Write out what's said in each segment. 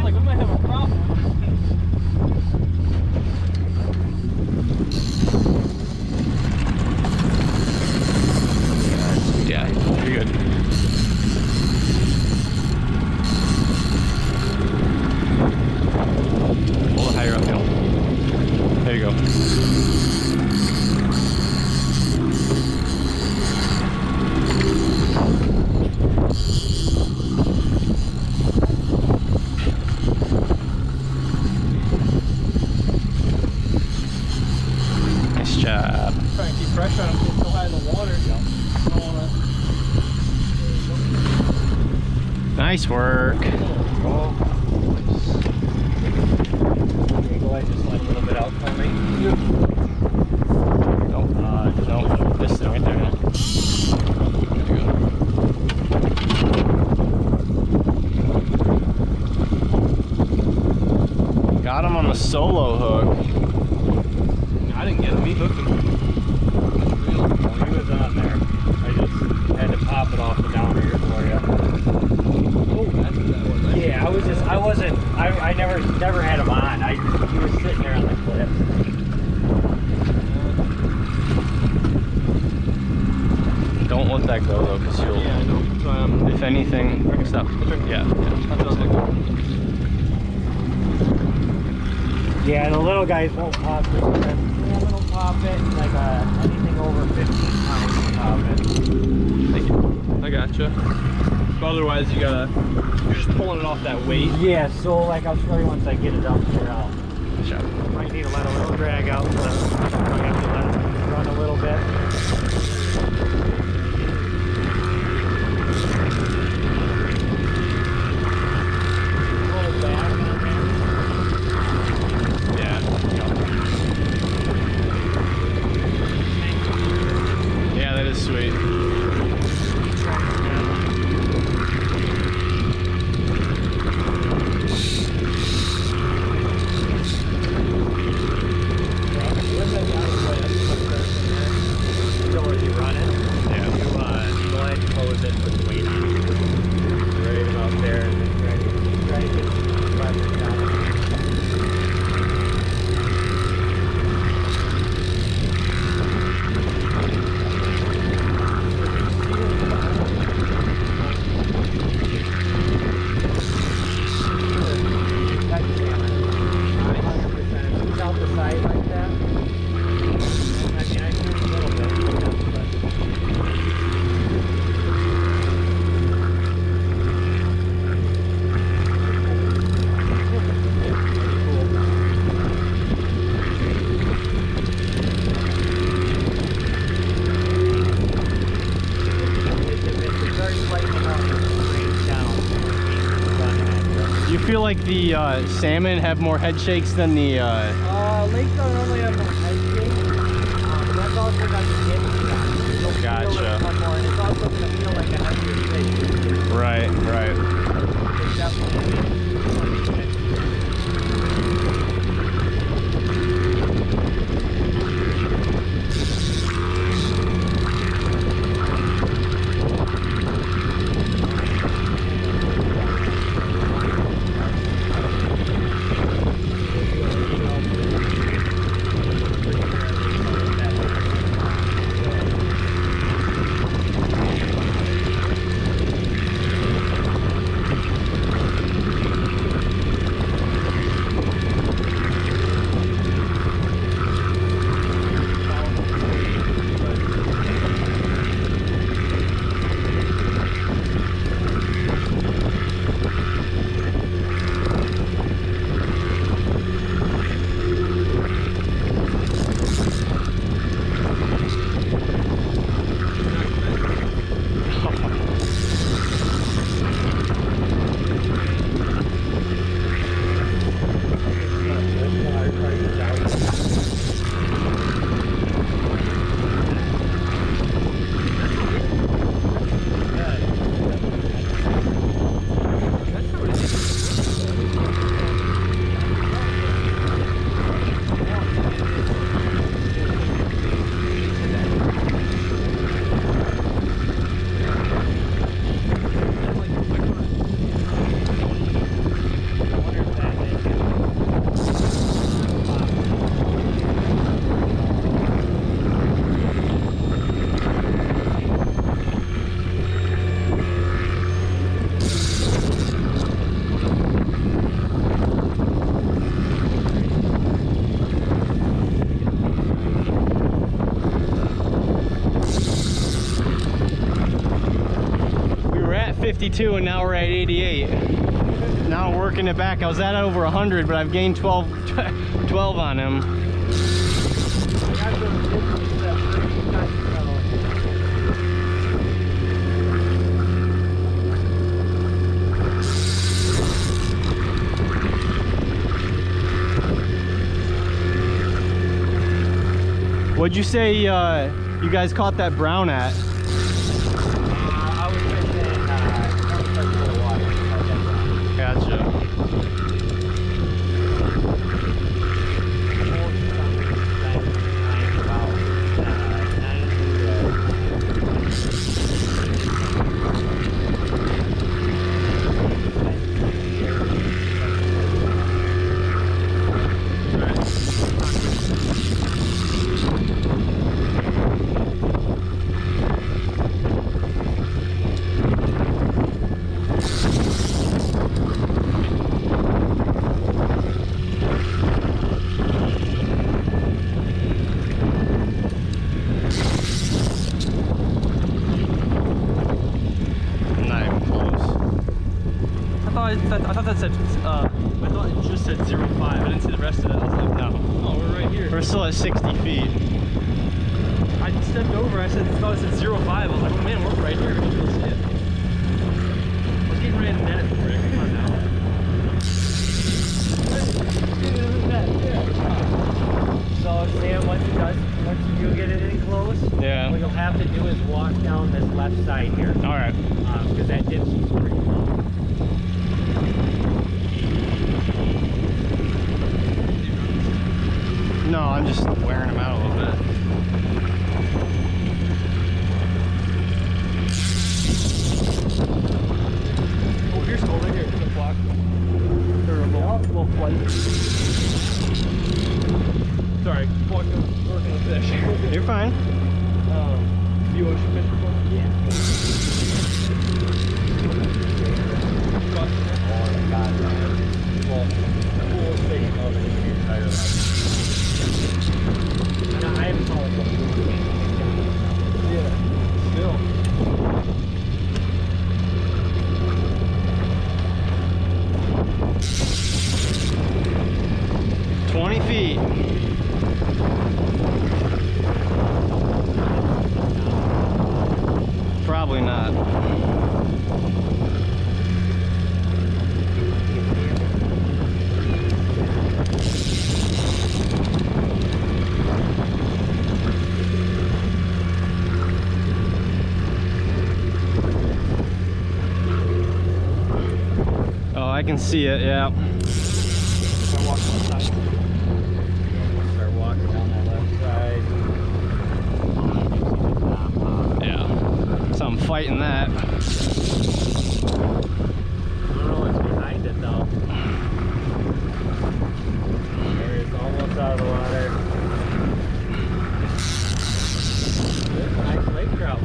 like we might have a problem. Yeah, you're good. Hold it higher uphill. There you go. Nice job. Try and keep pressure on them, get so high in the water. Nice work. Go ahead, just let a little bit out for me. Nope. Nope. This thing right there. There you go. Got him on the solo hook. I didn't get him, he hooked him. He was on there. I just had to pop it off the downer here for you. Oh, that's what that was. Yeah, I never had him on. He was sitting there on the cliff. Don't let that go though, because you'll. Yeah, I know. So, If anything, stop. Yeah. Yeah, the little guys won't pop it. Yeah, they'll pop it. Like anything over 15 pounds will pop it. Thank you. I gotcha. But otherwise, you're just pulling it off that weight. Yeah, so like I'll show you once I get it up here. Good job. Might need to let a little drag out, so I have to let it run a little bit. Yeah, that is sweet. Feel like the salmon have more head shakes than the Lakes don't normally have no head shake. That's also got the hip. Gotcha. And it's also going to feel like a heavier fish. Right. It's definitely 62 and now we're at 88. Now I'm working it back. I was at over 100, but I've gained 12 on him. What'd you say you guys caught that brown at? I was fishing Northwest water. Gotcha. I thought that said, I thought it just said 0.5. I didn't see the rest of it. I was like, No. oh, we're right here. We're still at 60 feet. I stepped over, I thought it said 0.5. I was like, oh man, we're right here. I can really see it. I was getting ready to net it, Rick. Come on now. So Sam, once you get it in close, Yeah. what you'll have to do is walk down this left side here, All right. because that dip's pretty low. No, I'm just wearing them out a little bit. Oh, here's over here. Here's a block. Or a little flight. Sorry, working with fish. You're fine. You ocean fish before? Yeah. Oh my God, man. Well, cool thing of it in your entire life. And I haven't caught it. Yeah, still. Feet. Probably not. Oh, I can see it, yeah. Start walking down that left side. Yeah. So I'm fighting that. I don't know what's behind it though. There it's almost out of the water. There's a nice lake trout.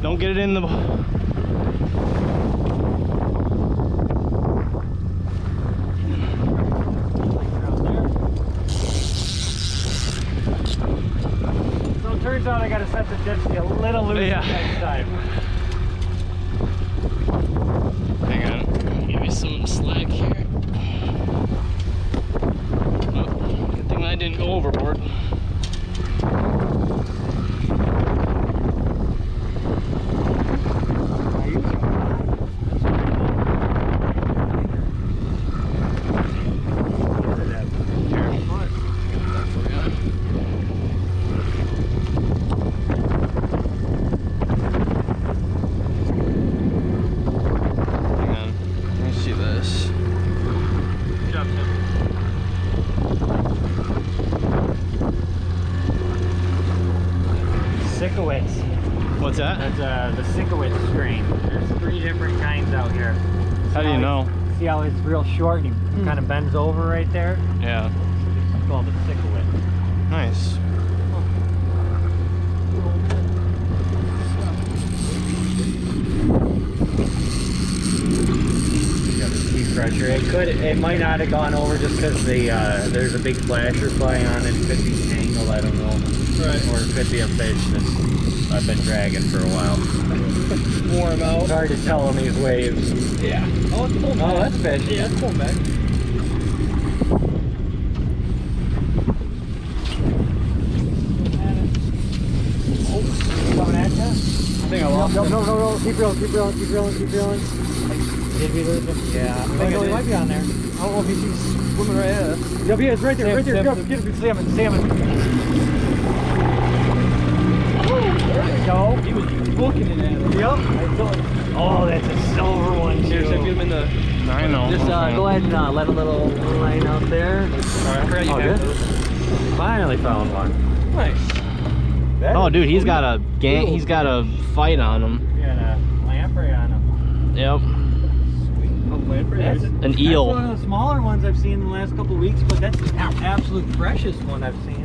Don't get it in the... So it turns out I gotta set the dipsy a little looser next time. Hang on, give me some slack here. Oh, good thing I didn't go overboard. Sikowitz. What's that? That's the Sikowitz strain. There's 3 different kinds out here. How do you know? See how it's real short and he kind of bends over right there? Yeah. It's called a Sikowitz. Nice. You got the sea fresh sure. It might not have gone over just because there's a big flasher fly on it. It could be tangled, I don't know. Right. Or it could be a fish that I've been dragging for a while. Warm out. It's hard to tell on these waves. Yeah. Oh, it's pulling back. Oh, that's fish. Yeah, it's pulling back. Coming at you? I think I lost him. No. Keep reeling. Did we lose him? Yeah. I think he might be on there. I don't know if he's swimming right at us. Yep, yeah, it's right there. Sam, right there. Sam, Go, get him. Salmon. There you go. He was booking it at us. Yep. Oh, that's a silver one too. Here, Sam, get him in the... I know. Just go ahead and let a little line out there. Alright, I forgot you Oh, had good. those. Finally found one. Nice. Oh, dude, he's got a fight on him. Got a lamprey on him. Yep. Oh, lamprey. That's An eel. That's one of the smaller ones I've seen in the last couple of weeks, but that's the absolute freshest one I've seen.